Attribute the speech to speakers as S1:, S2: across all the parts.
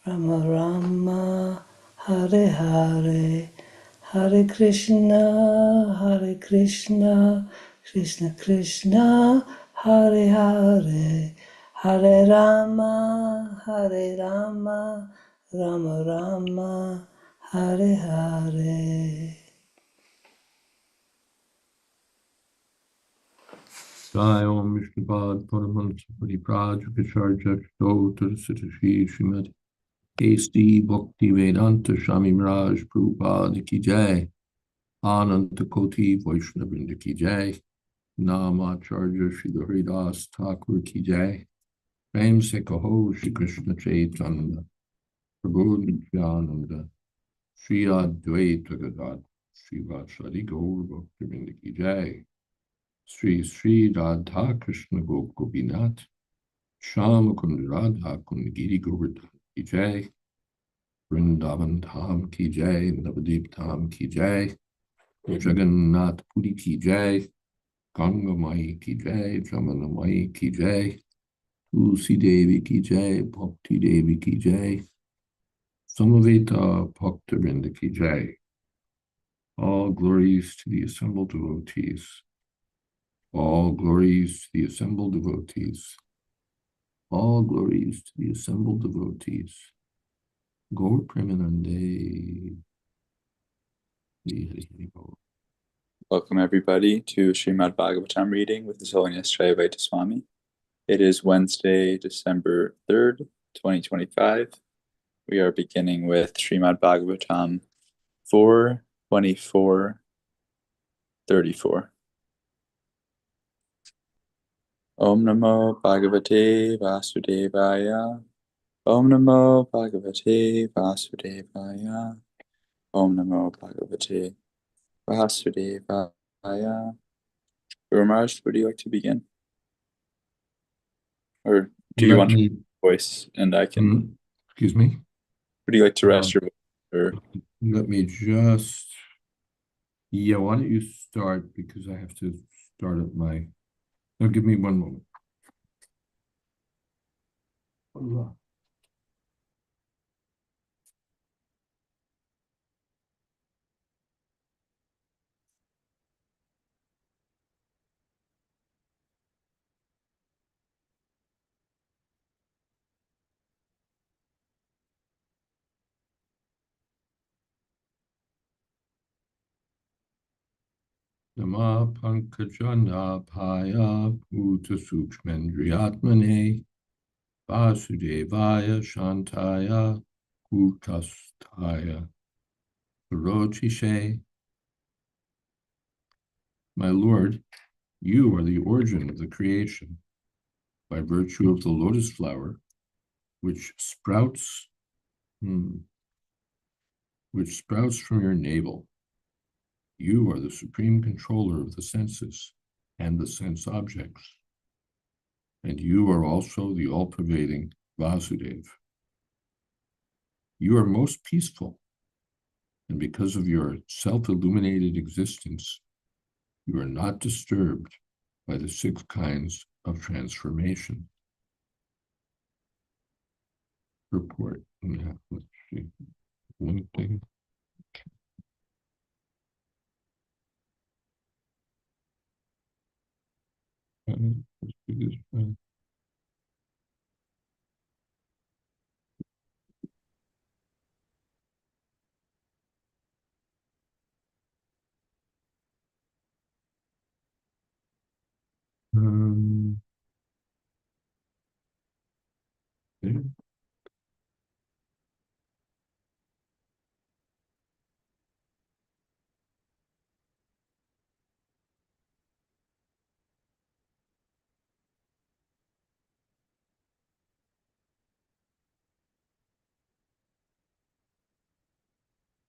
S1: Rama Rama, Hare Hare, Hare Krishna, Krishna Krishna, Hare Hare, Hare Rama, Rama Rama, Hare Hare.
S2: Jai Om Vishnupad Paramahansa Paripurajaka Stotra Sitashi Srimad A.C. Bhakti Vedanta Swami Miraj Prabhupada Ki Jai Ananta Koti Vaishnavrinda Ki Jai Namacharya Shri Haridas Thakur Ki Jai Prem Se Kaho Shri Krishna Chaitanya Prabhu Nityananda Shri Advaita Gadad Shri Vatshali Gaur Bhaktivinoda Ki Jai Sri Radha Krishna Gopinath Shama Kund Radha Kund Giri Govardhan Ki Jai Vrindavan Dham Ki Jai Navadip Dham Ki Jai Jagannath Puri Ki Jai Ganga Mai Ki Jai Jamana Mai Ki Jai Tulsi Devi Ki Jai Bhakti Devi Ki Jai Samaveta Bhaktivinoda Ki Jai. All glories to the assembled devotees. All glories to the assembled devotees. All glories to the assembled devotees. Gaur Premanande.
S3: Welcome everybody to Srimad Bhagavatam reading with His Holiness Jayādvaita Swami. It is Wednesday, December 3rd, 2025. We are beginning with Srimad Bhagavatam 4:24-34. Om Namo Bhagavate Vasudevaya. Om Namo Bhagavate Vasudevaya. Om Namo Bhagavate Vasudevaya. Ramaraj, would you like to begin? Or do you want to voice and I can...
S2: Excuse me?
S3: Would you like to rest your voice? Or...
S2: Let me just... Yeah, why don't you start, because I have to start up my... No, give me one moment. Nama Pankajana Paya Bhuta Sukshmendriyatmane Vasudevaya Shantaya Bhutastaya Rochishe. My Lord, you are the origin of the creation by virtue of the lotus flower, which sprouts from your navel. You are the supreme controller of the senses and the sense objects, and you are also the all-pervading Vasudeva. You are most peaceful, and because of your self-illuminated existence, you are not disturbed by the 6 kinds of transformation. Report. Let's see. One thing. Let's do this one. Okay.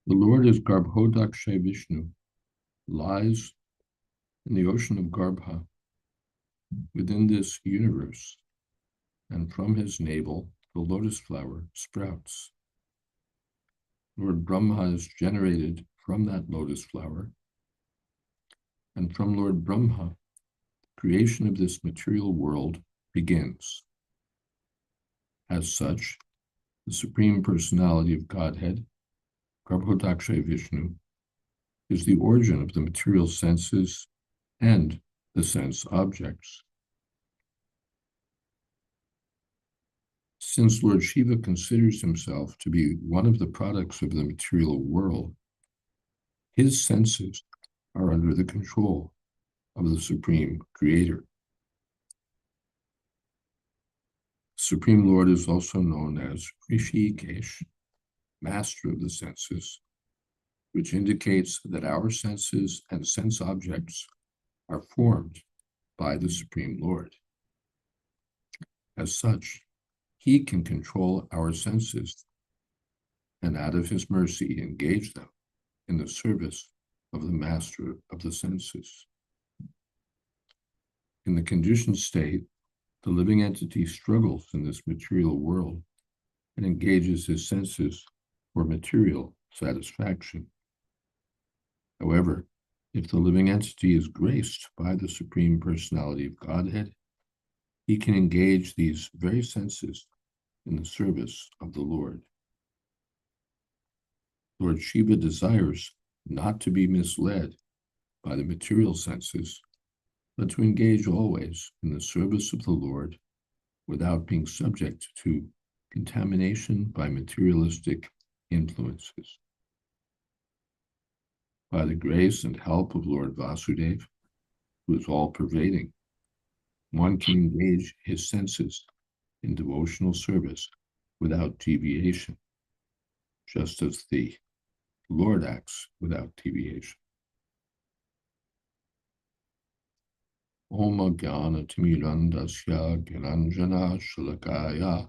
S2: The Lord is Garbhodakshay Vishnu, lies in the ocean of Garbha, within this universe, and from his navel the lotus flower sprouts. Lord Brahma is generated from that lotus flower, and from Lord Brahma, creation of this material world begins. As such, The Supreme Personality of Godhead, Garbhodakshay Vishnu, is the origin of the material senses and the sense objects. Since Lord Shiva considers himself to be one of the products of the material world, his senses are under the control of the Supreme Creator. Supreme Lord is also known as Rishikesh, Master of the Senses, which indicates that our senses and sense objects are formed by the Supreme Lord. As such, he can control our senses and out of his mercy engage them in the service of the Master of the Senses. In the conditioned state, the living entity struggles in this material world and engages his senses for material satisfaction. However, if the living entity is graced by the Supreme Personality of Godhead, he can engage these very senses in the service of the Lord. Lord Shiva desires not to be misled by the material senses, but to engage always in the service of the Lord without being subject to contamination by materialistic influences. By the grace and help of Lord Vasudeva, who is all-pervading, one can engage his senses in devotional service without deviation, just as the Lord acts without deviation. Om Jnana Timirandasya Gyananjana Shalakaya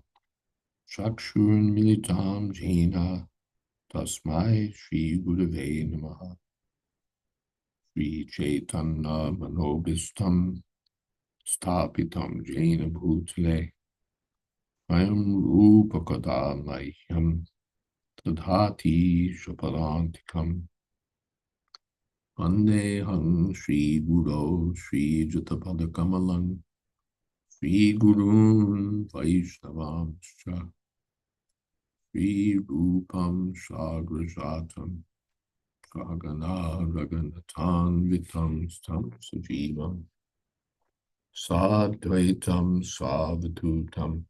S2: Chakshurun Militam Jena Tasmai Shri Gurave Namaha. Shri Chaitanya Manobhistam Stapitam Jena Bhutale Swayam Rupa Kadamahyam Tadhati Shapadantikam Vandeham Shri Guru Shri Jatapadakamalam Shri Gurun Vaishnavamscha Shri Rupam Sagrajatam Sagana Raganatan Vitam Stam Sajivam Sadvaitam Savatutam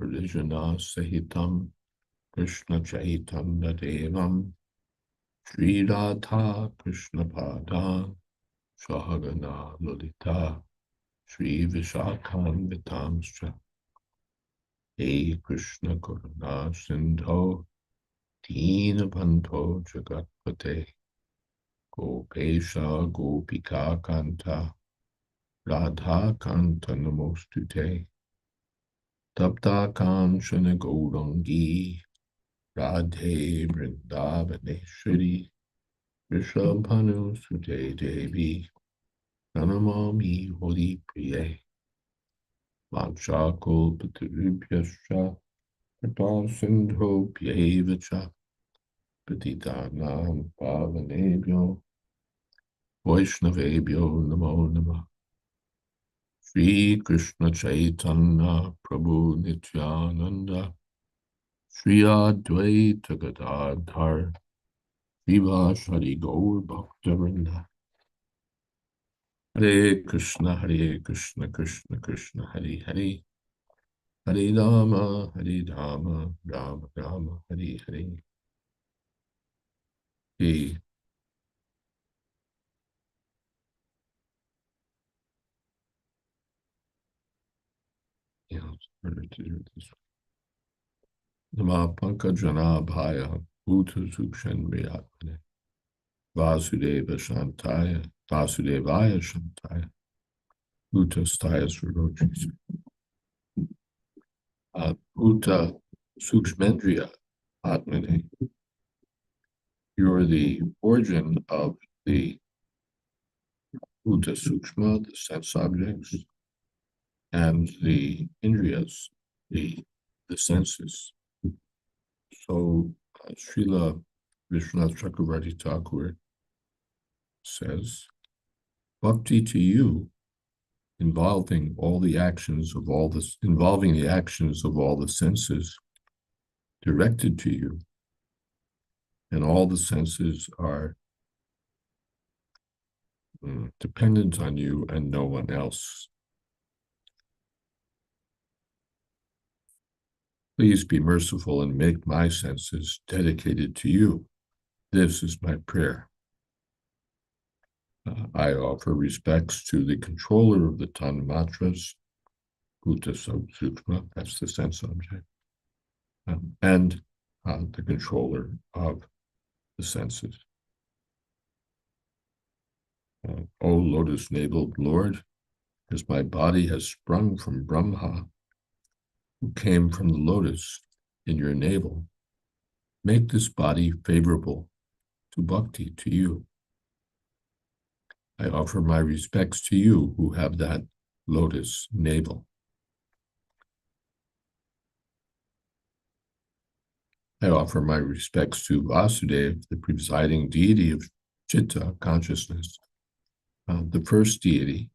S2: Pralijana Sahitam Krishna Chaitanya Devam Sri Radha Krishna Pada Sahagana Lalita Sri Vishakam Vitamscha He Krishna Karuna Sindho Dina Bhanto Jagatpate Gopesha Gopika Kanta Radha Kanta Namostute Tapta Kanchana Gaurangi Radhe Vrindavaneshwari Rishabhanu Sute Devi Pranamami Holi Priye Vanchakul Patirubhyascha Pata Sindho Pyevacha Patitanam Pavanebhyo Vaishnavebhyo Namo Namah. Shri Krishna Chaitanya Prabhu Nityananda Shri Advaita Gadadhar Srivasadi Gaur Bhaktivinoda. Hare Krishna Krishna Krishna Hare Hare Hare Rama Rama Rama Hare Hare. Hey. Yeah, it's harder to do this. Nama Pankajana Bhaya Bhuta Sukshan Riyatmane Vasudeva Shantaya Vasudevaya Shantaya Bhuta Staya Srurochis Bhuta Sukshmendriya Atmane. You're the origin of the Bhuta Sukshma, the sense objects, and the Indriyas, the senses. So Srila Vishwanath Chakravarti Thakur says, Bhakti to you, involving the actions of all the senses, directed to you, and all the senses are dependent on you and no one else. Please be merciful and make my senses dedicated to you. This is my prayer. I offer respects to the controller of the Tanmatras, Bhuta Sukshma, that's the sense object, and the controller of the senses. O lotus-naveled Lord, as my body has sprung from Brahma, who came from the lotus in your navel, make this body favorable to bhakti, to you. I offer my respects to you who have that lotus navel. I offer my respects to Vasudeva, the presiding deity of Chitta, consciousness, the first deity,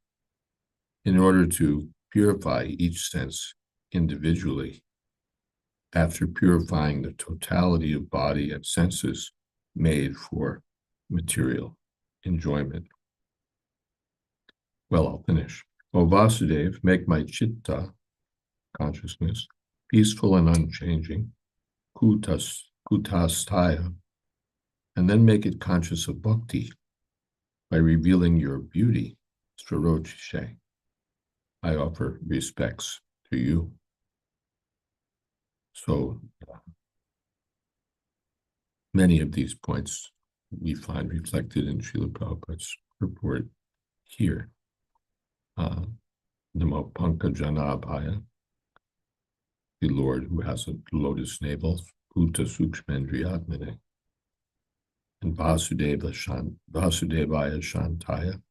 S2: in order to purify each sense individually, after purifying the totality of body and senses made for material enjoyment. Well, I'll finish. O Vasudeva, make my Chitta, consciousness, peaceful and unchanging, kutastaya, and then make it conscious of bhakti by revealing your beauty, swarochiche. I offer respects to you. So many of these points we find reflected in Srila Prabhupada's report here. Namo Pankajanabhaya, the Lord who has a lotus navel, Bhuta Sukshmendriyatmane, and Vasudevaya Shantaya,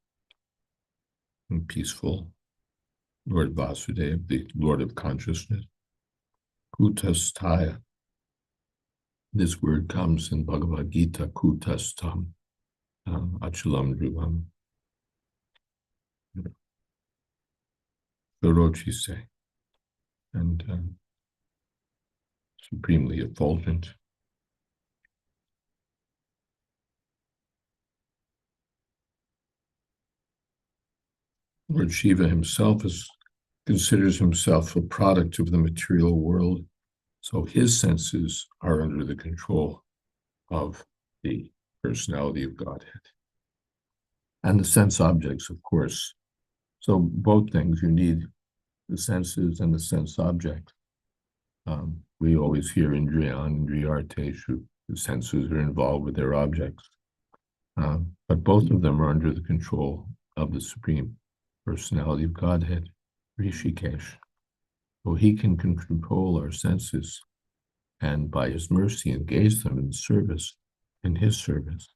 S2: and peaceful Lord Vasudeva, the Lord of consciousness, Kutastaya. This word comes in Bhagavad Gita, Kutastam, Achalam Dhruvam, Swarochise, and supremely effulgent. Lord Shiva himself considers himself a product of the material world, so his senses are under the control of the personality of Godhead. And the sense objects, of course. So both things, you need the senses and the sense object. We always hear Indriyan, Indriyarteshu, the senses are involved with their objects. But both of them are under the control of the Supreme Personality of Godhead, Rishikesh. So he can control our senses and by his mercy engage them in service, in his service.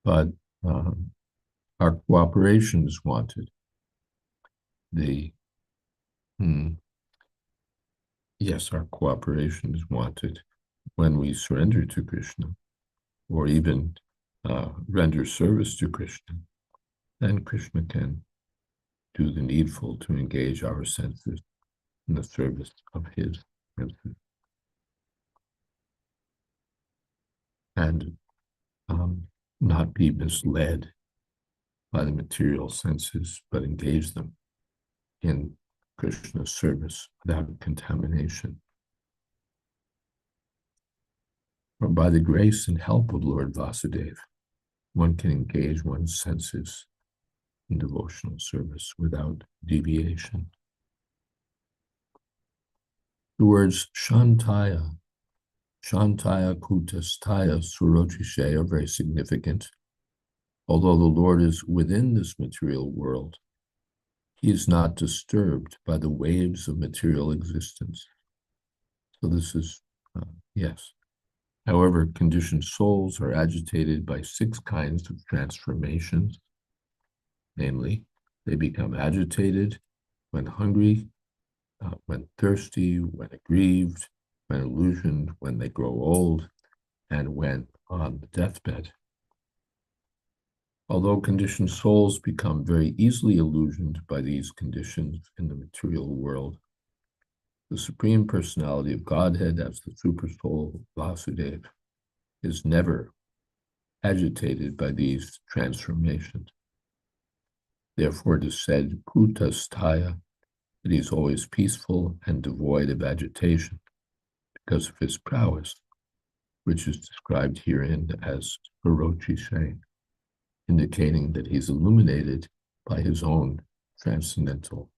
S2: But our cooperation is wanted. Yes, our cooperation is wanted when we surrender to Krishna, or even render service to Krishna. Then Krishna can do the needful to engage our senses in the service of his senses. And not be misled by the material senses, but engage them in Krishna's service without contamination. For by the grace and help of Lord Vasudeva, one can engage one's senses in devotional service without deviation. The words Shantaya, Kutastaya, Swarochiche are very significant. Although the Lord is within this material world, he is not disturbed by the waves of material existence. So this is, yes. However, conditioned souls are agitated by 6 kinds of transformations. Namely, they become agitated when hungry, when thirsty, when aggrieved, when illusioned, when they grow old, and when on the deathbed. Although conditioned souls become very easily illusioned by these conditions in the material world, The Supreme Personality of Godhead, as the Supersoul Vasudeva, is never agitated by these transformations. Therefore, it is said, Kutastaya, that he is always peaceful and devoid of agitation because of his prowess, which is described herein as Parochishe, indicating that he's illuminated by his own transcendental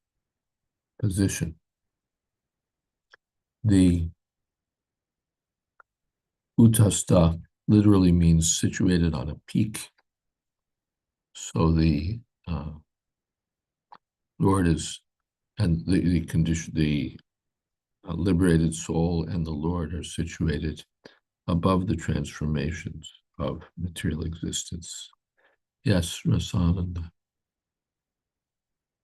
S2: position. The Utasta literally means situated on a peak. So the Lord is, and the condition, the liberated soul and the Lord are situated above the transformations of material existence. Yes, Rasananda.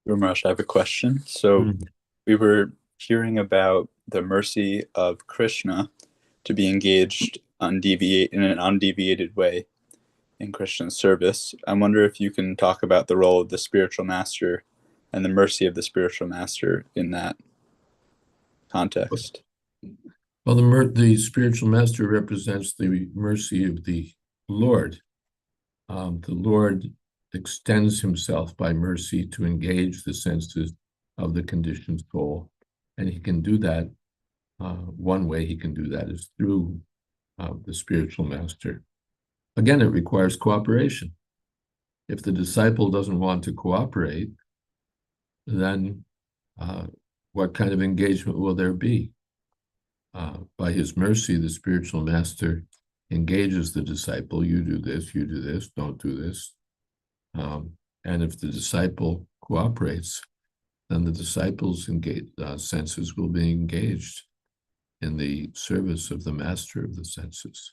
S3: Ramesh, I have a question. So we were hearing about the mercy of Krishna to be engaged in an undeviated way in Krishna's service. I wonder if you can talk about the role of the spiritual master and the mercy of the spiritual master in that context.
S2: Well, the spiritual master represents the mercy of the Lord. The Lord extends himself by mercy to engage the senses of the conditioned soul. And he can do that. One way he can do that is through the spiritual master. Again, it requires cooperation. If the disciple doesn't want to cooperate, then what kind of engagement will there be? By his mercy, the spiritual master engages the disciple. You do this, don't do this. And if the disciple cooperates, then the disciple's senses will be engaged in the service of the master of the senses.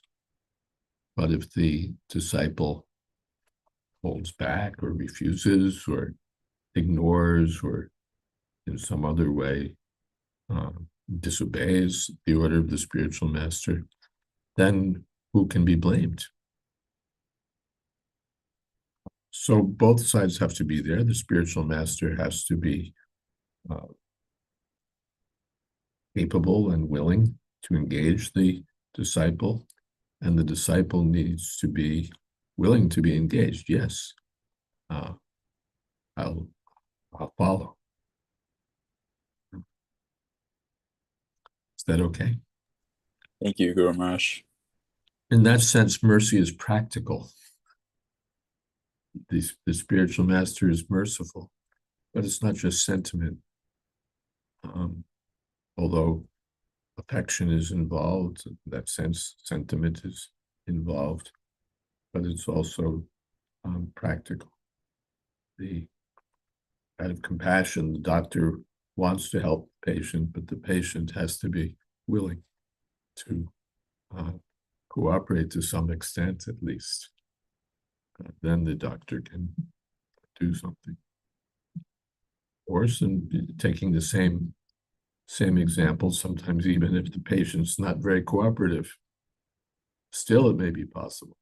S2: But if the disciple holds back or refuses or ignores or in some other way disobeys the order of the spiritual master, then who can be blamed? So both sides have to be there. The spiritual master has to be capable and willing to engage the disciple, and the disciple needs to be willing to be engaged. Yes, I'll follow. Is that okay?
S3: Thank you, Guru Maharaj.
S2: In that sense, mercy is practical. The spiritual master is merciful, but it's not just sentiment. Although affection is involved, in that sense, sentiment is involved, but it's also practical. Out of compassion, the doctor wants to help the patient, but the patient has to be willing to cooperate to some extent, at least. Then the doctor can do something. Or taking the same example, sometimes even if the patient's not very cooperative, still it may be possible.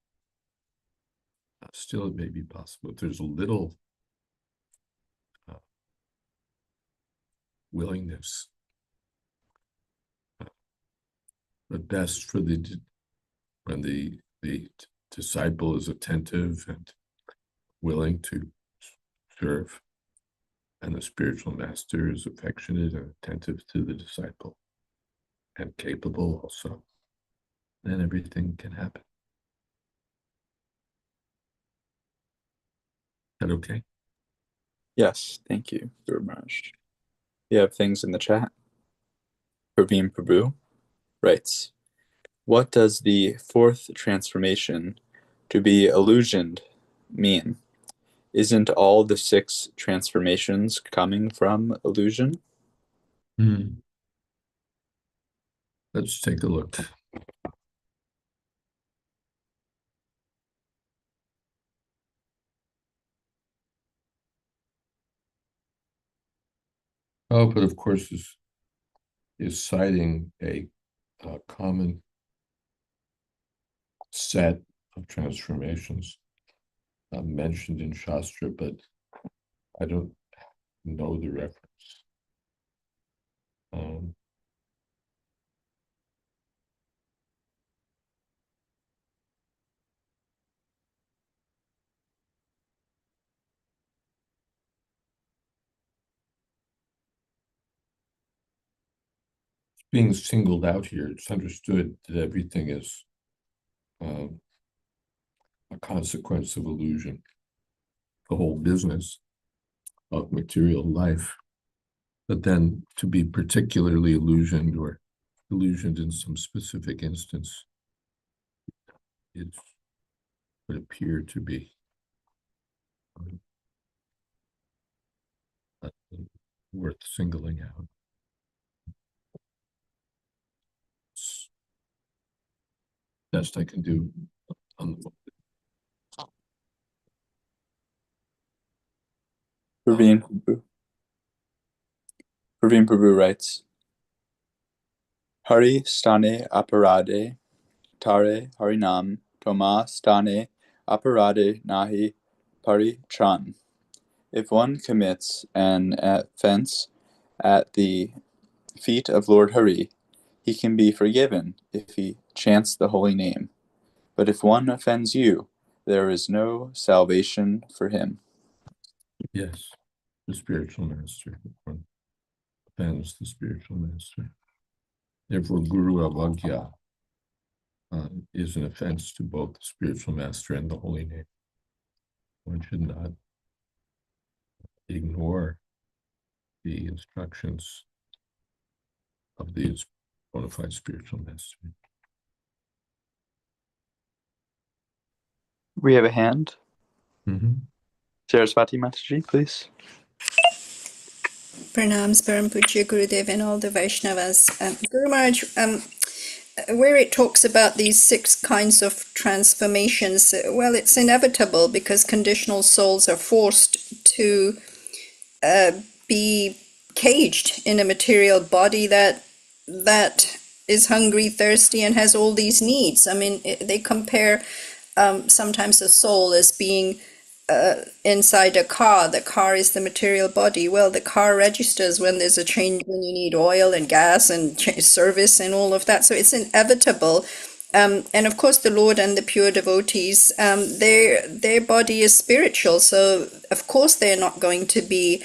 S2: Still it may be possible. If there's a little willingness, but best when the disciple is attentive and willing to serve, and the spiritual master is affectionate and attentive to the disciple and capable also, then everything can happen. Is that okay?
S3: Yes, thank you, Guru Maharaj. You have things in the chat. Praveen Prabhu writes, what does the fourth transformation, to be illusioned, mean? Isn't all the 6 transformations coming from illusion?
S2: Let's take a look. Oh, but of course is citing a common set of transformations mentioned in Shastra, but I don't know the reference. being singled out here. It's understood that everything is a consequence of illusion. The whole business of material life, but then to be particularly illusioned or illusioned in some specific instance, it would appear to be worth singling out. It's best I can do on the
S3: Praveen Prabhu writes, Hari stane aparade tare harinam toma stane aparade nahi paritran. If one commits an offense at the feet of Lord Hari, he can be forgiven if he chants the holy name. But if one offends you, there is no salvation for him.
S2: Yes, the spiritual master offends the spiritual master. Therefore, Guru Avagya is an offense to both the spiritual master and the holy name. One should not ignore the instructions of the bona fide spiritual master.
S3: We have a hand.
S2: Mm-hmm.
S3: Saraswati Mataji, please.
S4: Pranams, Param Pujya Gurudev, and all the Vaishnavas. Guru Maharaj, where it talks about these 6 kinds of transformations, well, it's inevitable because conditional souls are forced to be caged in a material body that is hungry, thirsty, and has all these needs. I mean, they compare sometimes the soul as being inside a car. The car is the material body. Well, the car registers when there's a change, when you need oil and gas and service and all of that. So it's inevitable. And of course, the Lord and the pure devotees, their body is spiritual. So of course, they're not going to be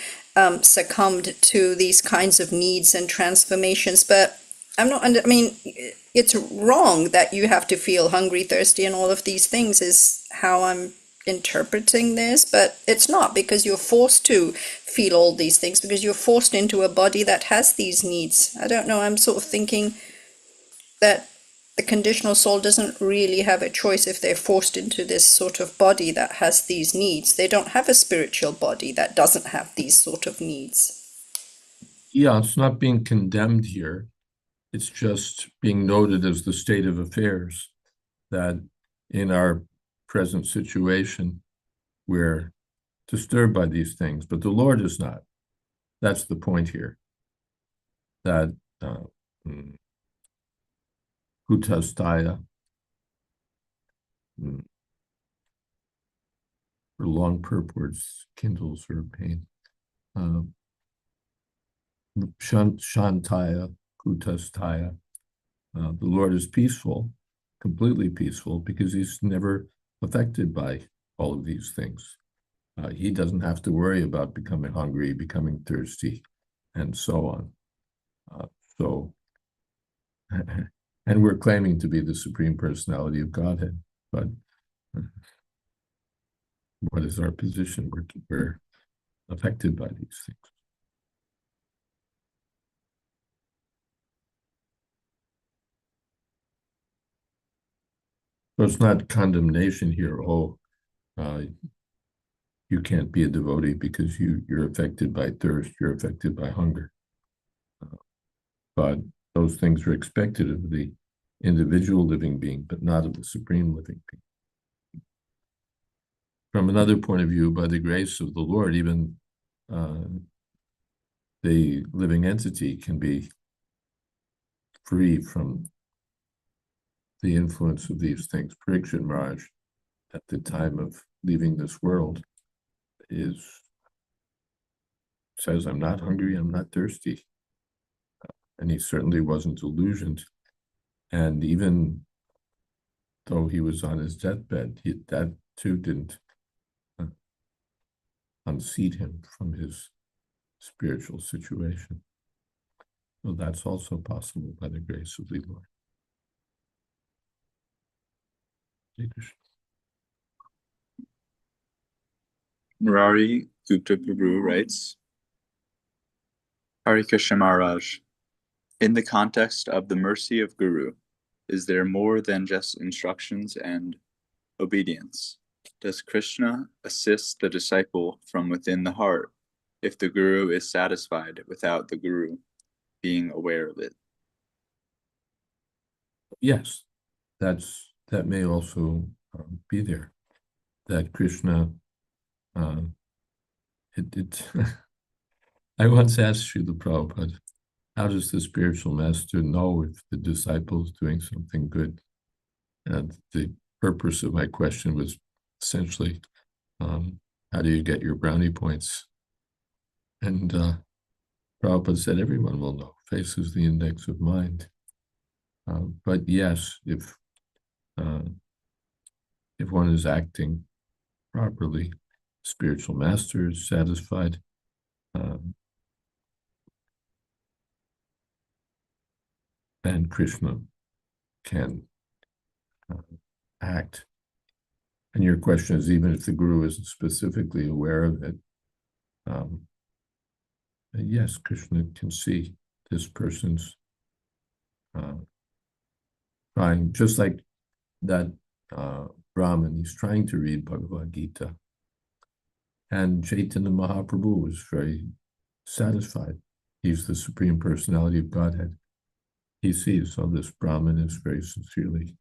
S4: succumbed to these kinds of needs and transformations. But it's wrong that you have to feel hungry, thirsty, and all of these things is how I'm interpreting this, but it's not, because you're forced to feel all these things because you're forced into a body that has these needs. I don't know, I'm sort of thinking that the conditional soul doesn't really have a choice if they're forced into this sort of body that has these needs. They don't have a spiritual body that doesn't have these sort of needs.
S2: Yeah, it's not being condemned here. It's just being noted as the state of affairs, that in our present situation, we're disturbed by these things, but the Lord is not. That's the point here. That Kutastaya, for long purports, kindles her pain. Shantaya, Kutastaya. The Lord is peaceful, completely peaceful, because he's never affected by all of these things. He doesn't have to worry about becoming hungry, becoming thirsty, and so on. And we're claiming to be the Supreme Personality of Godhead, but what is our position? We're affected by these things. So it's not condemnation here. You can't be a devotee because you're affected by thirst, you're affected by hunger. But those things are expected of the individual living being, but not of the supreme living being. From another point of view, by the grace of the Lord, even the living entity can be free from the influence of these things. Parikshit Maharaj, at the time of leaving this world, says, I'm not hungry, I'm not thirsty. And he certainly wasn't illusioned. And even though he was on his deathbed, that too didn't unseat him from his spiritual situation. So that's also possible by the grace of the Lord. Hare Krishna.
S3: Murari Gupta Prabhu writes, Hare Krishna Maharaj, in the context of the mercy of Guru, is there more than just instructions and obedience? Does Krishna assist the disciple from within the heart if the Guru is satisfied without the Guru being aware of it?
S2: Yes, that may also be there. That Krishna, I once asked Srila Prabhupada, how does the spiritual master know if the disciple is doing something good? And the purpose of my question was essentially, how do you get your brownie points? And Prabhupada said, everyone will know. Face is the index of mind. But yes, if one is acting properly, spiritual master is satisfied. And Krishna can act. And your question is, even if the Guru isn't specifically aware of it, yes, Krishna can see this person's trying, just like that Brahmin, he's trying to read Bhagavad Gita. And Chaitanya Mahaprabhu was very satisfied. He's the Supreme Personality of Godhead. He sees, so this Brahmin is very sincerely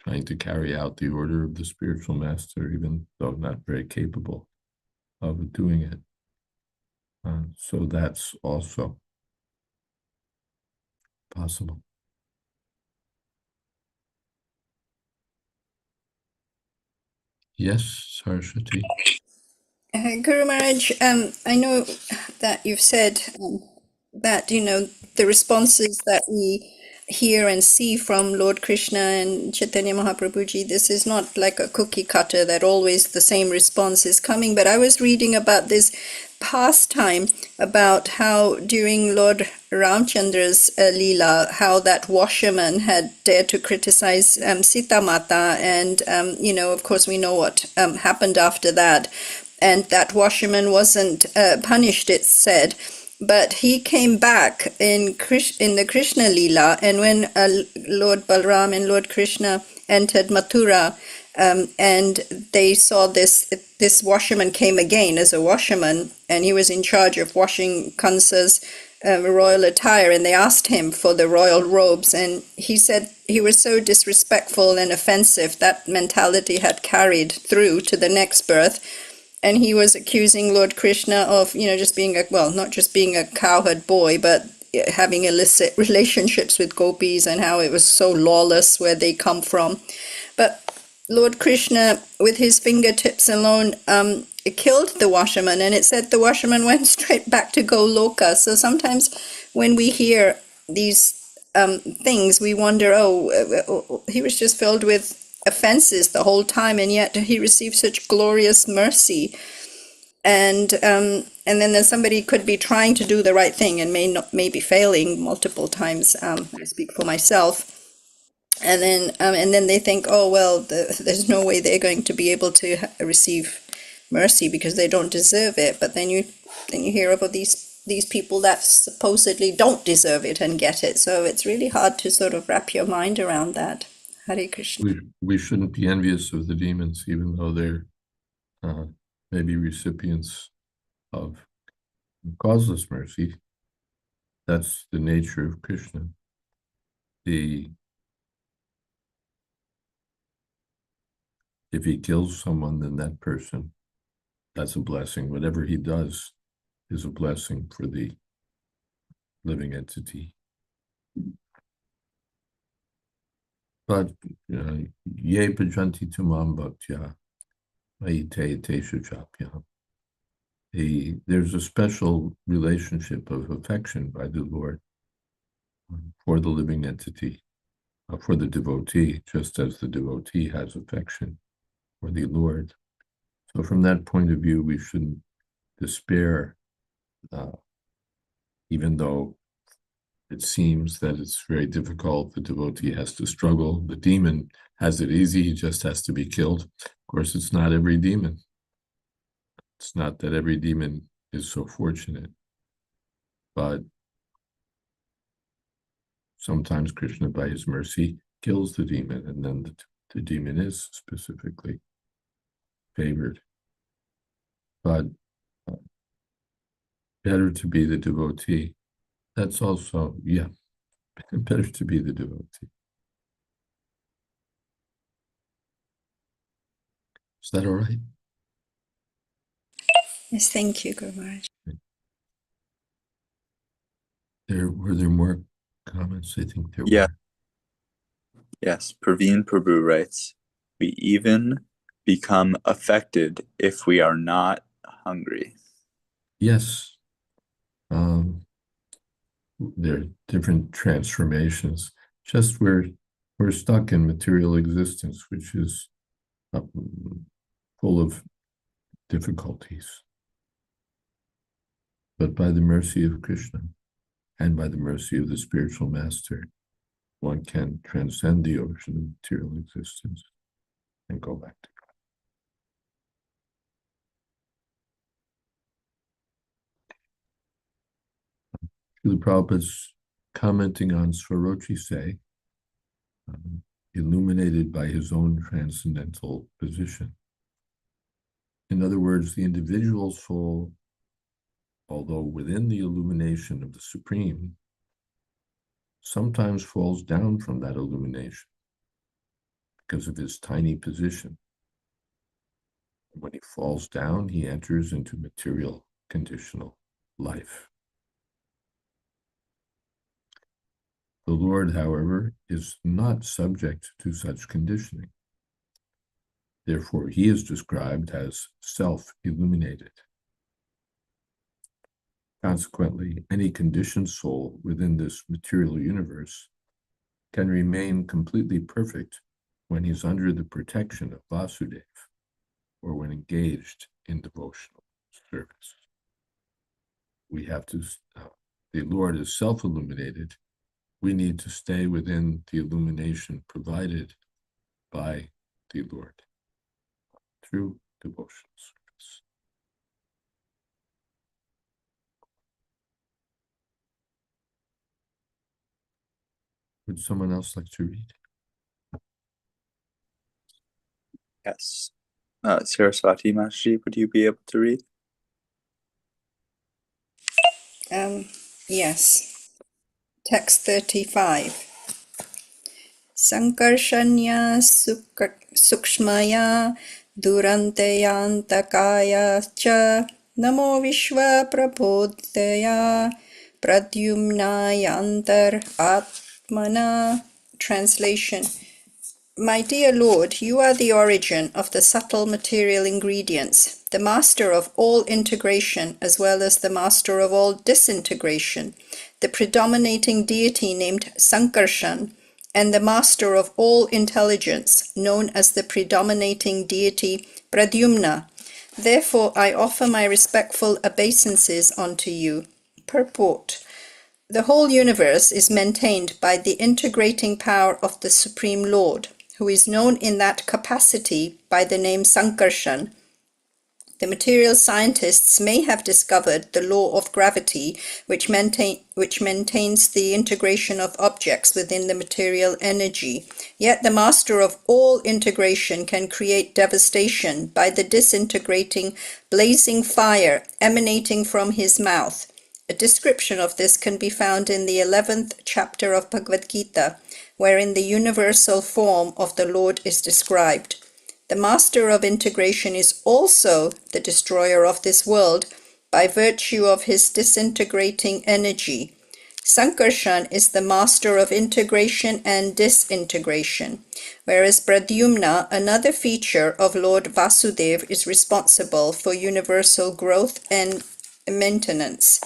S2: trying to carry out the order of the spiritual master, even though not very capable of doing it. So that's also possible. Yes, Saraswati.
S4: Guru Maharaj, I know that you've said that, the responses that we hear and see from Lord Krishna and Chaitanya Mahaprabhuji, this is not like a cookie cutter that always the same response is coming. But I was reading about this pastime, about how during Lord Ramchandra's Leela, how that washerman had dared to criticize Sita Mata, and of course we know what happened after that. And that washerman wasn't punished, it's said. But he came back in the Krishna Leela, and when Lord Balram and Lord Krishna entered Mathura, and they saw this washerman came again as a washerman, and he was in charge of washing Kansa's royal attire, and they asked him for the royal robes, and he said he was so disrespectful and offensive. That mentality had carried through to the next birth. And he was accusing Lord Krishna of, just being not just being a cowherd boy, but having illicit relationships with gopis, and how it was so lawless where they come from. But Lord Krishna, with his fingertips alone, killed the washerman, and it said the washerman went straight back to Goloka. So sometimes when we hear these things, we wonder, he was just filled with offenses the whole time, and yet he received such glorious mercy. And then there's somebody could be trying to do the right thing and may be failing multiple times. I speak for myself. And then they think, there's no way they're going to be able to receive mercy because they don't deserve it. But then you hear about these people that supposedly don't deserve it and get it. So it's really hard to sort of wrap your mind around that. Hare Krishna.
S2: We shouldn't be envious of the demons, even though they're maybe recipients of causeless mercy. That's the nature of Krishna. If he kills someone, then that person, that's a blessing. Whatever he does is a blessing for the living entity. But ye pajanti tumam bhaktya maite teshu chapya. There's a special relationship of affection by the Lord for the living entity, for the devotee, just as the devotee has affection for the Lord. So from that point of view, we shouldn't despair, even though it seems that it's very difficult. The devotee has to struggle. The demon has it easy. He just has to be killed. Of course, it's not every demon. It's not that every demon is so fortunate. But sometimes Krishna, by his mercy, kills the demon, and then the demon is specifically favored. But better to be the devotee. That's also, yeah, better to be the devotee. Is that all right?
S4: Yes, thank you, Guru Maharaj.
S2: Were there more comments? I think there
S3: Yeah.
S2: were.
S3: Yes, Praveen Prabhu writes, we even become affected if we are not hungry.
S2: Yes. There are different transformations. Just we're stuck in material existence, which is full of difficulties. But by the mercy of Krishna and by the mercy of the spiritual master, one can transcend the ocean of material existence and go back to God. Srila Prabhupada's commenting on Swarochi say, illuminated by his own transcendental position. In other words, the individual soul, although within the illumination of the Supreme, sometimes falls down from that illumination because of his tiny position. When he falls down, he enters into material conditional life. The Lord, however, is not subject to such conditioning. Therefore, he is described as self-illuminated. Consequently, any conditioned soul within this material universe can remain completely perfect when he's under the protection of Vasudeva or when engaged in devotional service. We have to, the Lord is self-illuminated. We need to stay within the illumination provided by the Lord through devotional service. Would someone else like to read?
S3: Yes. Saraswati Maharaj, would you be able to read?
S4: Yes. Text 35. Sankarshanya sukshmaya duranteyantakaya cha namo vishwa prabodhaya pradyumnayantar atmana. Translation. My dear Lord, you are the origin of the subtle material ingredients, the master of all integration as well as the master of all disintegration, the predominating deity named Sankarshan, and the master of all intelligence, known as the predominating deity Pradyumna. Therefore I offer my respectful obeisances unto you. Purport. The whole universe is maintained by the integrating power of the Supreme Lord, who is known in that capacity by the name Sankarshan. The material scientists may have discovered the law of gravity, which maintains the integration of objects within the material energy. Yet the master of all integration can create devastation by the disintegrating, blazing fire emanating from his mouth. A description of this can be found in the 11th chapter of Bhagavad Gita, wherein the universal form of the Lord is described. The master of integration is also the destroyer of this world by virtue of his disintegrating energy. Sankarshan is the master of integration and disintegration, whereas Pradyumna, another feature of Lord Vasudeva, is responsible for universal growth and maintenance.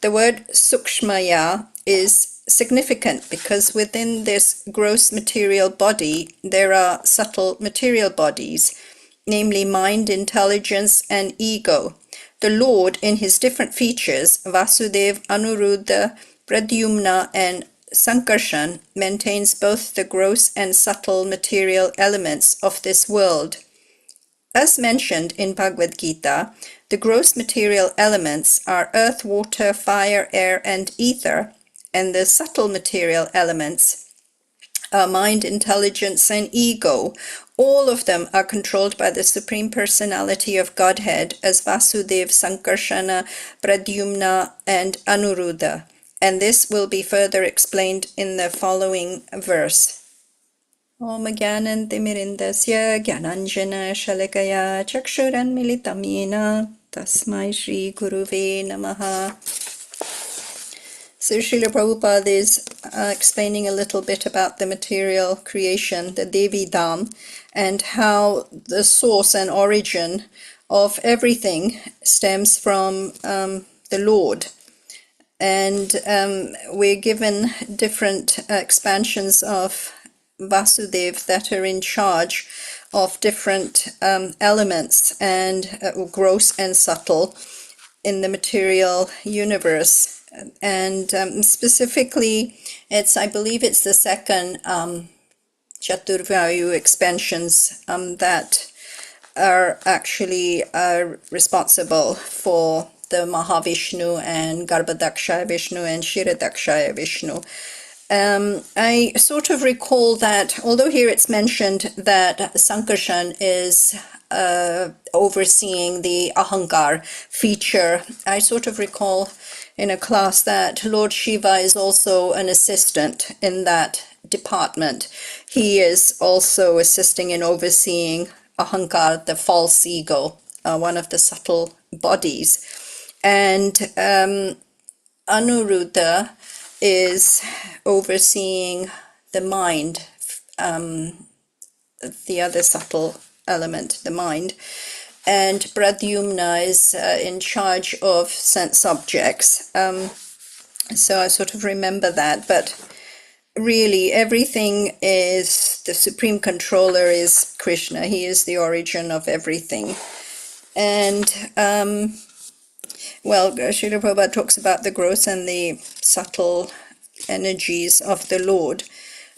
S4: The word sukshmaya is significant because within this gross material body there are subtle material bodies, namely mind, intelligence, and ego. The Lord, in his different features, Vasudeva, Anuruddha, Pradyumna and Sankarshan maintains both the gross and subtle material elements of this world. As mentioned in Bhagavad Gita, the gross material elements are earth, water, fire, air, and ether, and the subtle material elements are mind, intelligence, and ego. All of them are controlled by the Supreme Personality of Godhead as Vasudeva, Sankarshana, Pradyumna, and Anuruddha. And this will be further explained in the following verse. Om Gyanantimirindasya Gyananjana Shalakaya Chakshuran Militamina Tasmai Shri Guruve Namaha. So Srila Prabhupada is explaining a little bit about the material creation, the Devi Dham, and how the source and origin of everything stems from the Lord. And we're given different expansions of Vasudev that are in charge of different elements, and gross and subtle, in the material universe. And specifically, I believe it's the second Chaturvayu expansions that are actually responsible for the Mahavishnu and Garbhodakshaya Vishnu and Kshirodakshaya Vishnu. I sort of recall that, although here it's mentioned that Sankarshan is overseeing the Ahankar feature, I sort of recall in a class that Lord Shiva is also an assistant in that department. He is also assisting in overseeing Ahankar, the false ego, one of the subtle bodies. And Anuruddha is overseeing the mind, the other subtle element, the mind. And Pradyumna is in charge of sense objects. So I sort of remember that, but really everything is, the supreme controller is Krishna. He is the origin of everything. And Srila Prabhupada talks about the gross and the subtle energies of the Lord.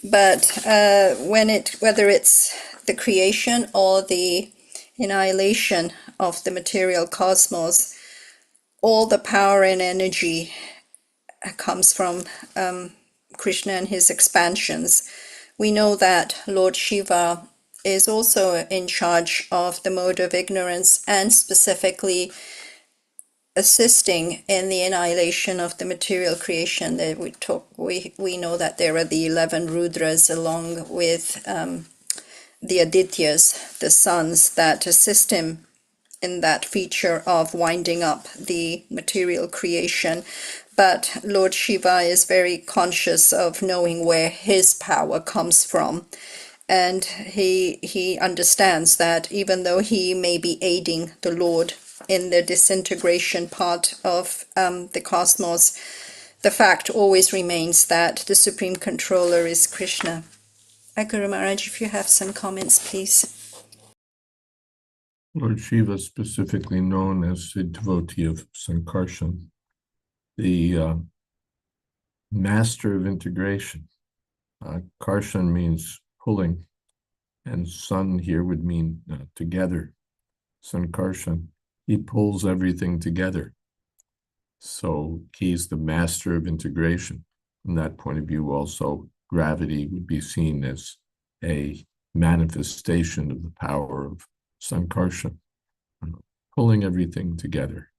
S4: But whether it's the creation or the annihilation of the material cosmos, all the power and energy comes from Krishna and his expansions. We know that Lord Shiva is also in charge of the mode of ignorance, and specifically assisting in the annihilation of the material creation. That we know that there are the 11 Rudras along with the Adityas, the sons, that assist him in that feature of winding up the material creation. But Lord Shiva is very conscious of knowing where his power comes from. And he understands that even though he may be aiding the Lord in the disintegration part of the cosmos, the fact always remains that the supreme controller is Krishna. Guru Maharaj, if you have some comments, please.
S2: Lord Shiva, specifically known as the devotee of Sankarshan, the master of integration. Karshan means pulling, and sun here would mean together. Sankarshan, he pulls everything together. So he's the master of integration. From that point of view, also, gravity would be seen as a manifestation of the power of Sankarshan, pulling everything together.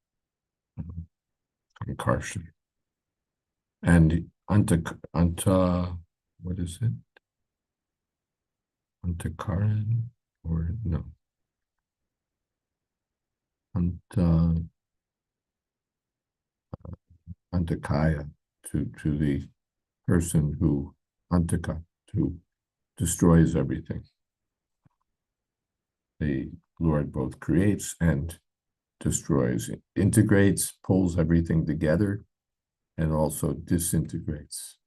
S2: Sankarshan. And what is it? Antakaran, or no? Antakaya, to the person who, Antaka, who destroys everything. The Lord both creates and destroys, integrates, pulls everything together, and also disintegrates.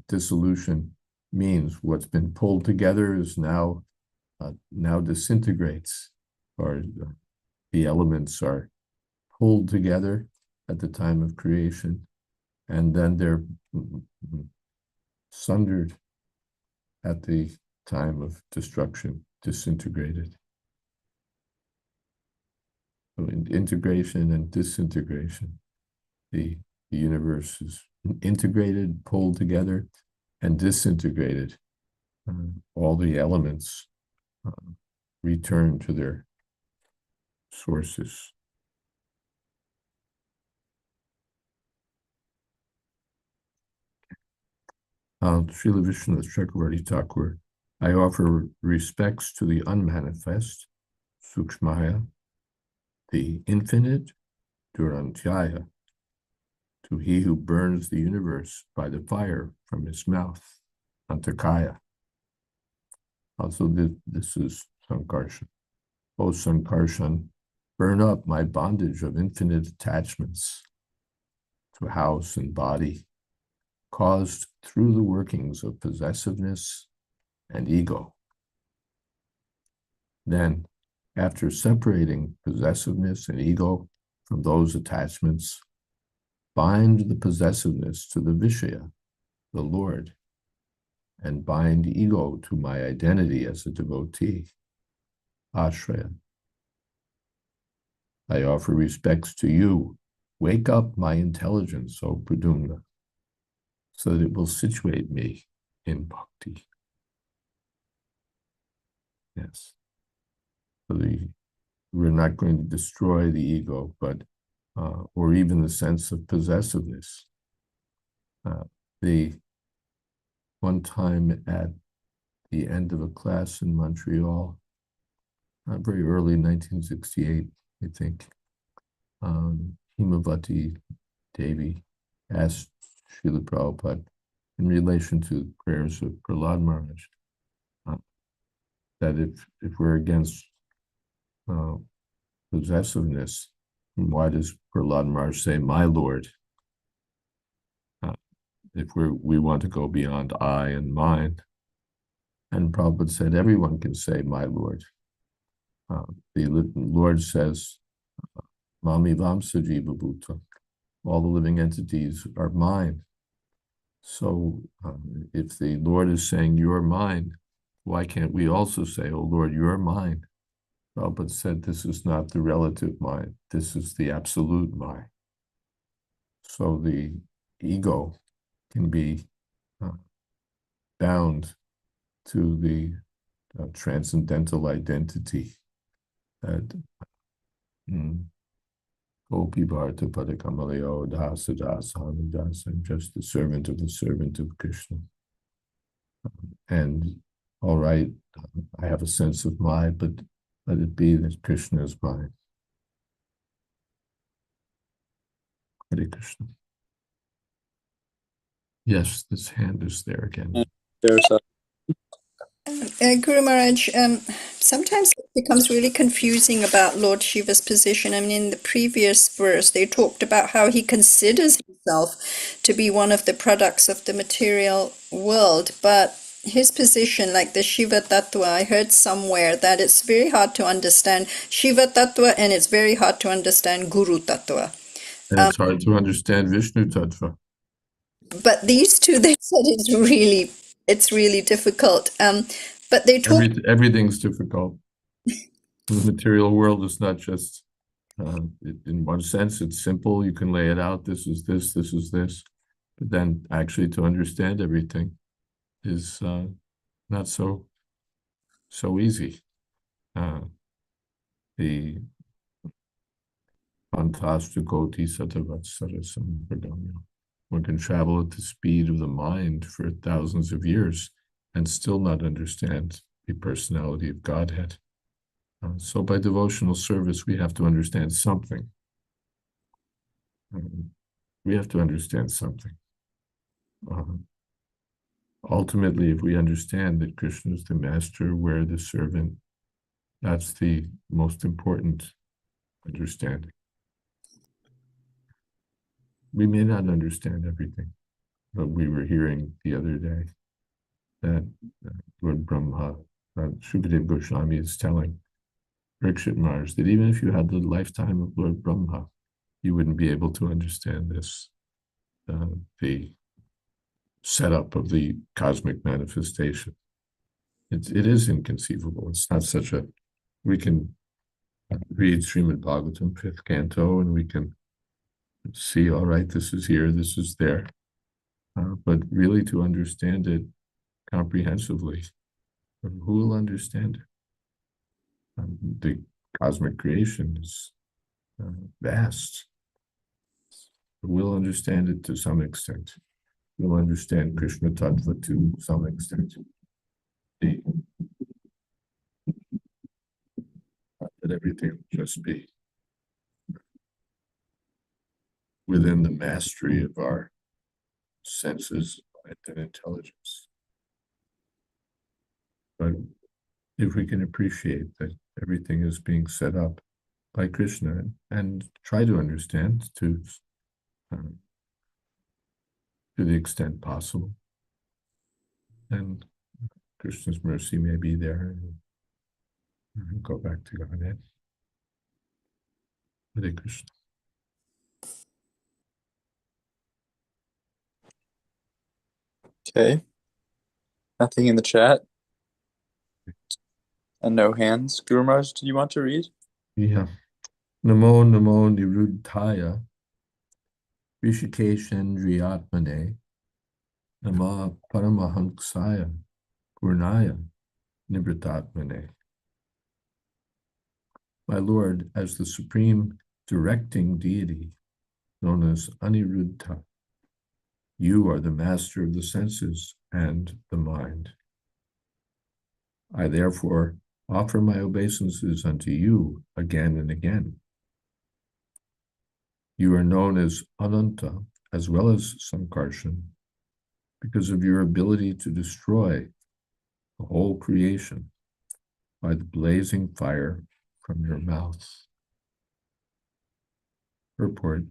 S2: Dissolution means what's been pulled together is now disintegrates, or the elements are pulled together at the time of creation, and then they're sundered at the time of destruction, disintegrated. So in integration and disintegration, the universe is integrated, pulled together, and disintegrated. All the elements return to their sources. Srila Vishnu Chakravarti Thakur, I offer respects to the unmanifest, Sukshmaya, the infinite, Durantyaya, to he who burns the universe by the fire from his mouth, Antakaya. Also, this is Sankarshan. O Sankarshan, burn up my bondage of infinite attachments to house and body, caused through the workings of possessiveness and ego. Then, after separating possessiveness and ego from those attachments, bind the possessiveness to the Vishaya, the Lord, and bind ego to my identity as a devotee, Ashraya. I offer respects to you. Wake up my intelligence, O Pradumna, so that it will situate me in bhakti. Yes. So we're not going to destroy the ego, but or even the sense of possessiveness. The one time at the end of a class in Montreal, very early in 1968, I think, Himavati Devi asked Srila Prabhupada in relation to prayers of Prahlad Maharaj, that if we're against possessiveness, why does Prahlad Maharaj say, my Lord? If we want to go beyond I and mine. And Prabhupada said, everyone can say, my Lord. The Lord says, Mami Vamsa Jiva Bhuta. All the living entities are mine. So if the Lord is saying, you're mine, why can't we also say, oh Lord, you're mine? Prabhupada said, this is not the relative mine. This is the absolute mine. So the ego can be bound to the transcendental identity that Gopi Bharata Padakamaleo Dasa Dasa Hanudasa, I'm just the servant of Krishna. And all right, I have a sense of mine, but let it be that Krishna is mine. Hare Krishna. Yes, this hand is there again.
S3: There's a
S4: Guru Maharaj, sometimes it becomes really confusing about Lord Shiva's position. I mean, in the previous verse, they talked about how he considers himself to be one of the products of the material world, but his position, like the Shiva Tattva, I heard somewhere that it's very hard to understand Shiva Tattva and it's very hard to understand Guru Tattva.
S2: And it's hard to understand Vishnu Tattva.
S4: But these two, they said it's really difficult. But they talk.
S2: Everything's difficult. The material world is not just, in one sense, it's simple. You can lay it out. This is this, this is this. But then actually to understand everything is not so easy. The Fantastikoti Satavatsara Sampradanya. One can travel at the speed of the mind for thousands of years and still not understand the personality of Godhead. So by devotional service, we have to understand something. We have to understand something. Ultimately, if we understand that Krishna is the master, we're the servant, that's the most important understanding. We may not understand everything, but we were hearing the other day that Lord Brahma, Shukadev Goswami is telling Parikshit Maharaj that even if you had the lifetime of Lord Brahma, you wouldn't be able to understand this, the setup of the cosmic manifestation. It is inconceivable. It's not such a, we can read Srimad Bhagavatam, 5th canto, and we can see, all right, this is here, this is there. But really to understand it comprehensively, who will understand it? The cosmic creation is vast. We'll understand it to some extent. We'll understand Krishna Tattva to some extent. That everything will just be within the mastery of our senses and intelligence. But if we can appreciate that everything is being set up by Krishna and try to understand to the extent possible, then Krishna's mercy may be there and go back to Godhead. Hare Krishna.
S3: Okay. Nothing in the chat. And no hands. Guru Maharaj, do you want to read?
S2: Yeah. Namo Namo Niruddhaya Rishikeshendriyatmane Nama Paramahanksaya Purnaya Nibritatmane. My Lord, as the supreme directing deity, known as Aniruddha, you are the master of the senses and the mind. I therefore offer my obeisances unto you again and again. You are known as Ananta as well as Sankarshan because of your ability to destroy the whole creation by the blazing fire from your mouth. Purport: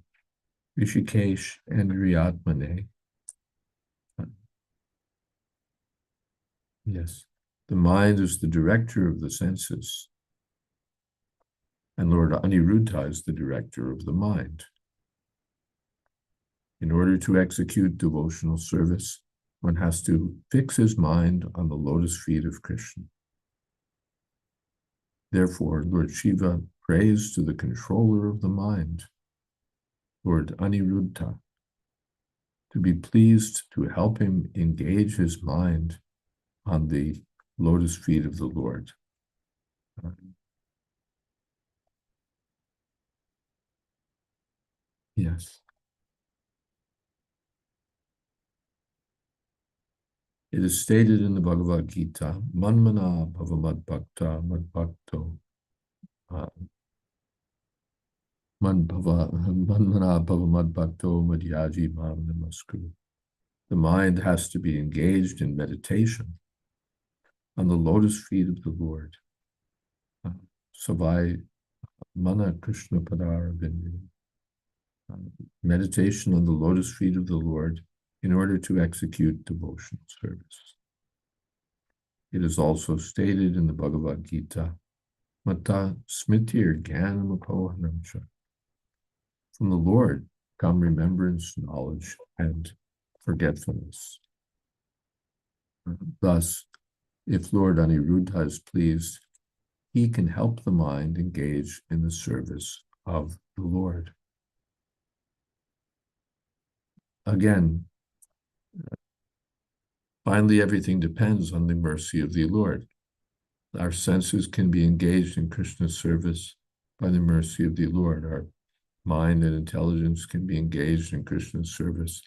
S2: Rishikesh and Riyatmane. Yes, the mind is the director of the senses, and Lord Aniruddha is the director of the mind. In order to execute devotional service, one has to fix his mind on the lotus feet of Krishna. Therefore, Lord Shiva prays to the controller of the mind, Lord Aniruddha, to be pleased to help him engage his mind on the lotus feet of the Lord. Yes. It is stated in the Bhagavad Gita, Manmana Bhavamad Bhakta Mad Bhakto. Manmana Bhavamad Bhakto Madhyaji Mam Namaskuru. The mind has to be engaged in meditation on the lotus feet of the Lord. Savai Mana Krishna Padara Bindi. Meditation on the lotus feet of the Lord in order to execute devotional service. It is also stated in the Bhagavad Gita, Mata Smitir Gyanam Apohanamcha. From the Lord come remembrance, knowledge, and forgetfulness. Thus, if Lord Aniruddha is pleased, he can help the mind engage in the service of the Lord. Again, finally, everything depends on the mercy of the Lord. Our senses can be engaged in Krishna's service by the mercy of the Lord. Our mind and intelligence can be engaged in Krishna's service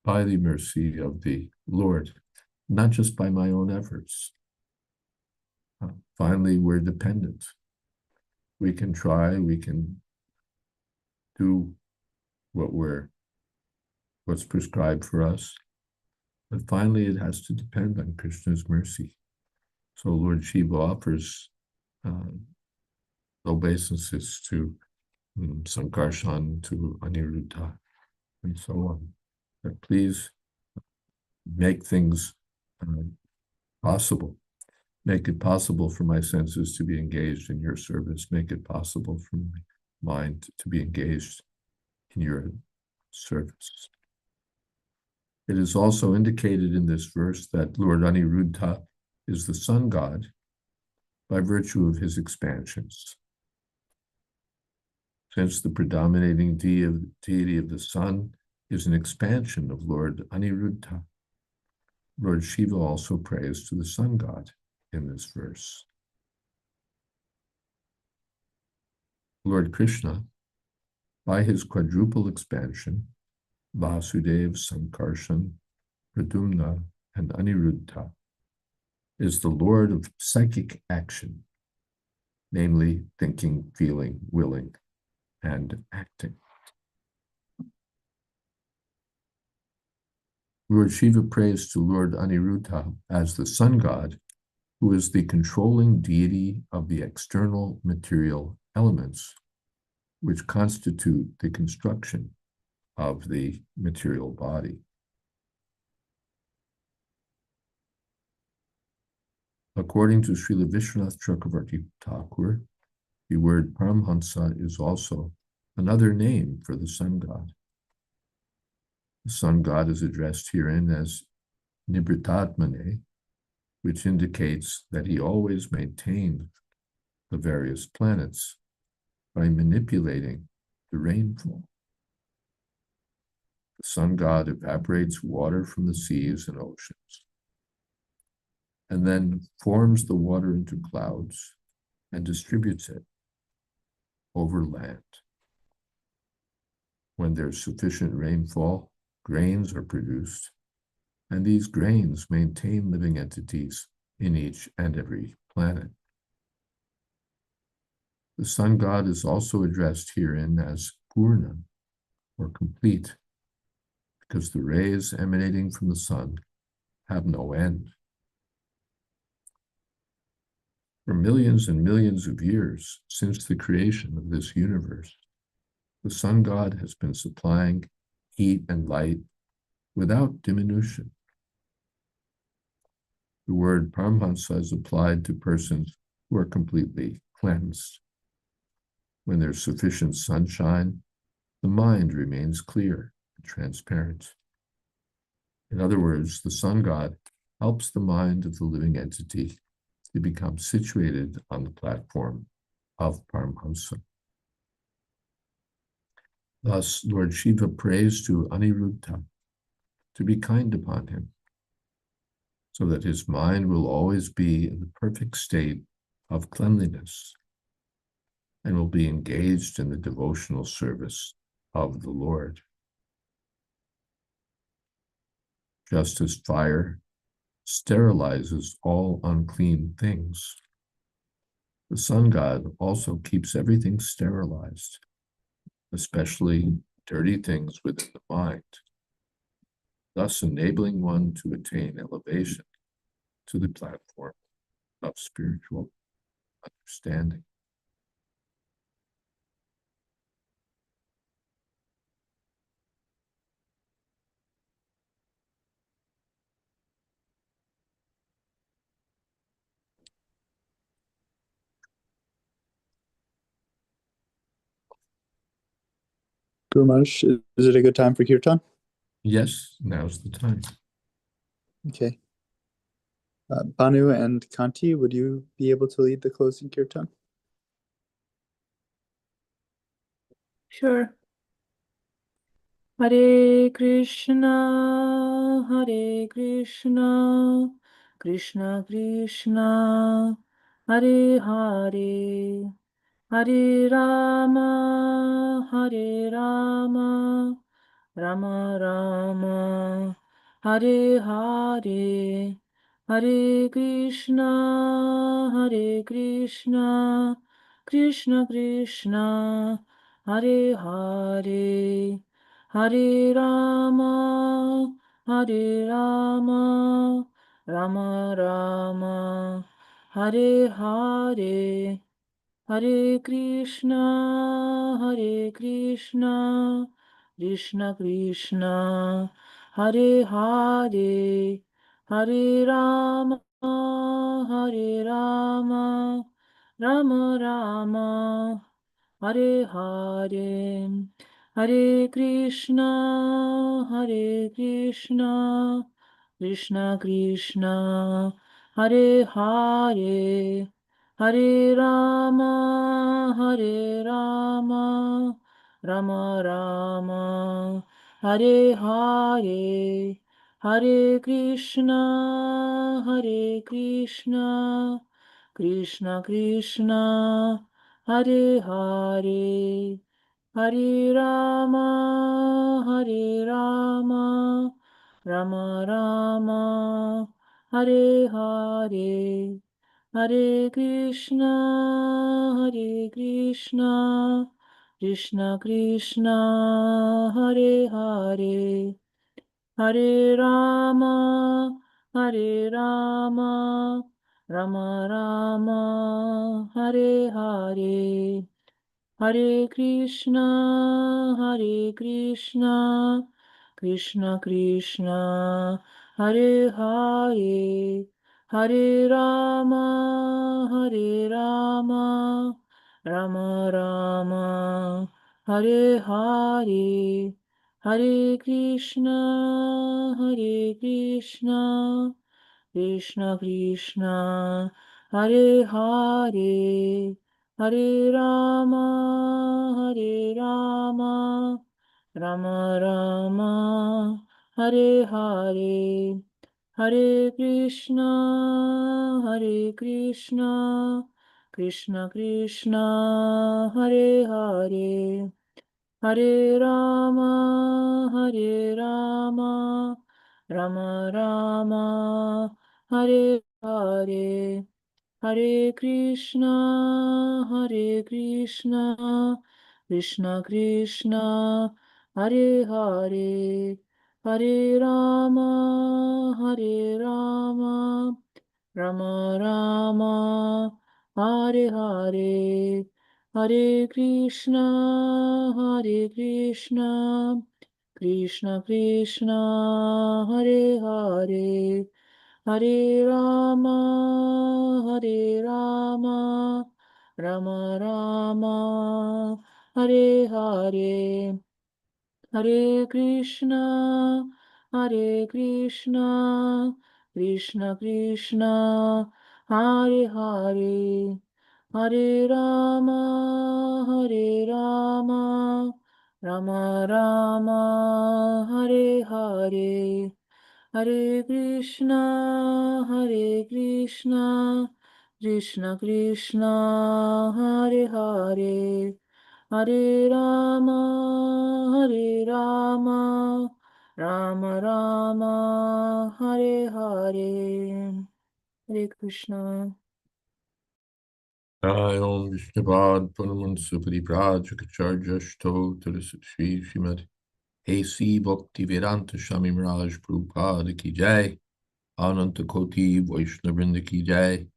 S2: by the mercy of the Lord, not just by my own efforts. Finally, we're dependent. We can try, we can do what's prescribed for us, but finally it has to depend on Krishna's mercy. So Lord Shiva offers obeisances to Sankarshan, to Aniruddha, and so on. But please make things possible. Make it possible for my senses to be engaged in your service. Make it possible for my mind to be engaged in your service. It is also indicated in this verse that Lord Aniruddha is the sun god by virtue of his expansions. Since the predominating deity of the sun is an expansion of Lord Aniruddha, Lord Shiva also prays to the sun god in this verse. Lord Krishna, by his quadruple expansion, Vasudeva, Sankarshan, Pradumna, and Aniruddha, is the Lord of psychic action, namely thinking, feeling, willing, and acting. Lord Shiva prays to Lord Aniruddha as the sun god, who is the controlling deity of the external material elements, which constitute the construction of the material body. According to Srila Vishwanath Chakravarti Thakur, the word Paramhansa is also another name for the sun god. The sun god is addressed herein as Nibritatmane, which indicates that he always maintained the various planets by manipulating the rainfall. The sun god evaporates water from the seas and oceans, and then forms the water into clouds and distributes it over land. When there's sufficient rainfall, grains are produced, and these grains maintain living entities in each and every planet. The sun god is also addressed herein as Purna, or complete, because the rays emanating from the sun have no end. For millions and millions of years since the creation of this universe, the sun god has been supplying heat and light without diminution. The word Paramhansa is applied to persons who are completely cleansed. When there's sufficient sunshine, the mind remains clear and transparent. In other words, the sun god helps the mind of the living entity to become situated on the platform of Paramhansa. Thus, Lord Shiva prays to Aniruddha to be kind upon him, so that his mind will always be in the perfect state of cleanliness and will be engaged in the devotional service of the Lord. Just as fire sterilizes all unclean things, the sun god also keeps everything sterilized, especially dirty things within the mind, thus enabling one to attain elevation to the platform of spiritual understanding.
S3: Guru Maharaj, is it a good time for kirtan?
S2: Yes, now's the time.
S3: Okay. Banu and Kanti, would you be able to lead the closing kirtan?
S5: Sure. Hare Krishna, Hare Krishna, Krishna Krishna, Hare Hare, Hare Rama, Hare Rama, Rama Rama, Hare Hare, Hare Krishna, Hare Krishna, Krishna Krishna, Hare Hare, Hare Rama, Hare Rama, Rama Rama, Hare Hare, Hare Krishna, Hare Krishna, Krishna Krishna, Hare Hare, Hare Rama, Hare Rama, Rama Rama, Hare Hare, Hare Krishna, Krishna Krishna, Hare Hare, Hare Rama, Rama Rama, Hare Hare, Hare Krishna, Krishna Krishna, Hare Hare, Hare Rama, Rama Rama, Hare Hare, Hare Krishna, Krishna Krishna, Hare Hare, Hare Rama, Rama Rama, Hare Hare, Hare Krishna, Krishna Krishna, Hare Hare, Hare Rama, Rama Rama, Hare Hare, Hare Krishna, Krishna Krishna, Hare Hare, Hare Rama, Rama Rama, Hare Hare, Hare Krishna, Krishna Krishna, Hare Hare, Hare Rama, Rama Rama, Hare Hare, Hare Krishna, Krishna Krishna, Hare Hare, Hare Rama, Rama Rama, Hare Hare, Hare Krishna, Krishna Krishna, Hare Hare, Hare Rama, Rama Rama, Hare Hare, Hare Krishna, Krishna Krishna, Hare Hare, Hare Rama, Rama Rama, Hare Hare, Hare Krishna, Krishna Krishna, Hare Hare, Hare Rama, Rama Rama, Hare Hare, Hare Krishna.
S2: Om Vishnupad Purnam Supari Prajukacharya Shto Sri Srimad A.C. Bhakti Vedanta Swami Miraj Prabhupada Ki Jai, Ananta Koti Vaishnavrinda Ki Jai,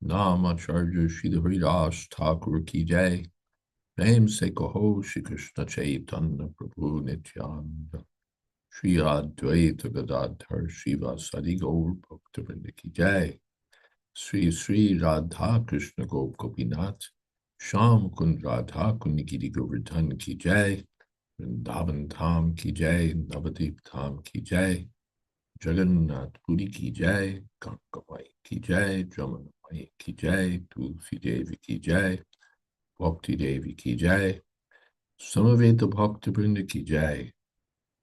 S2: Namacharya Srila Haridas Thakur Ki Jai, Prem Se Kaho Shri Krishna Chaitanya Prabhu Nityananda, Shri Advaita Gadadhar Srivasadi Gaur Bhaktivinoda Ki Jai, Sri Sri Radha Krishna Gop Gopinath, Sham Kund Radha Kunikiti Govardhan Ki Jai, Vrindavan Tham Ki Jai, Navadip Tham Ki Jai, Jagannath Puri Ki Jai, Gangamai Ki Jai, Jamunamai Ki Jai, Tulsi Devi Ki Jai, Bhakti Devi Ki Jai, Samaveta Bhakti Vrinda Ki Jai.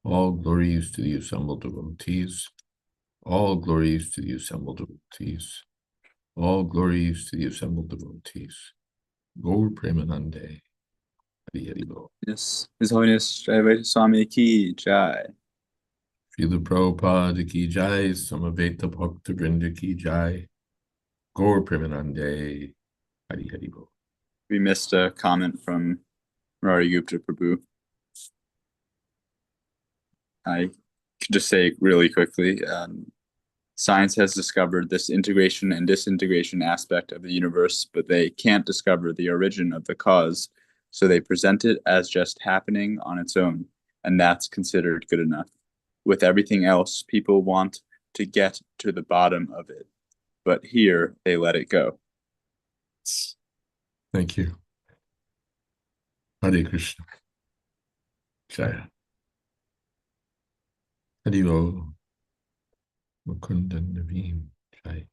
S2: All glories to the assembled devotees. All glories to the assembled devotees. All glories to the assembled devotees. Gaur Premanande. Hari Hari Bol.
S3: Yes, His Holiness Jayādvaita Swami Ki Jai.
S2: Srila Prabhupada Ki Jai. Samaveta Bhakta Vrinda Ki Jai. Gaur Premanande. Hari Hari Bol.
S3: We missed a comment from Murari Gupta Prabhu. I could just say really quickly, science has discovered this integration and disintegration aspect of the universe, but they can't discover the origin of the cause, so they present it as just happening on its own, and that's considered good enough. With everything else, people want to get to the bottom of it, but here they let it go.
S2: Thank you. Hare Krishna. Jaya. Haribo. Mukunda Naveen. Jai.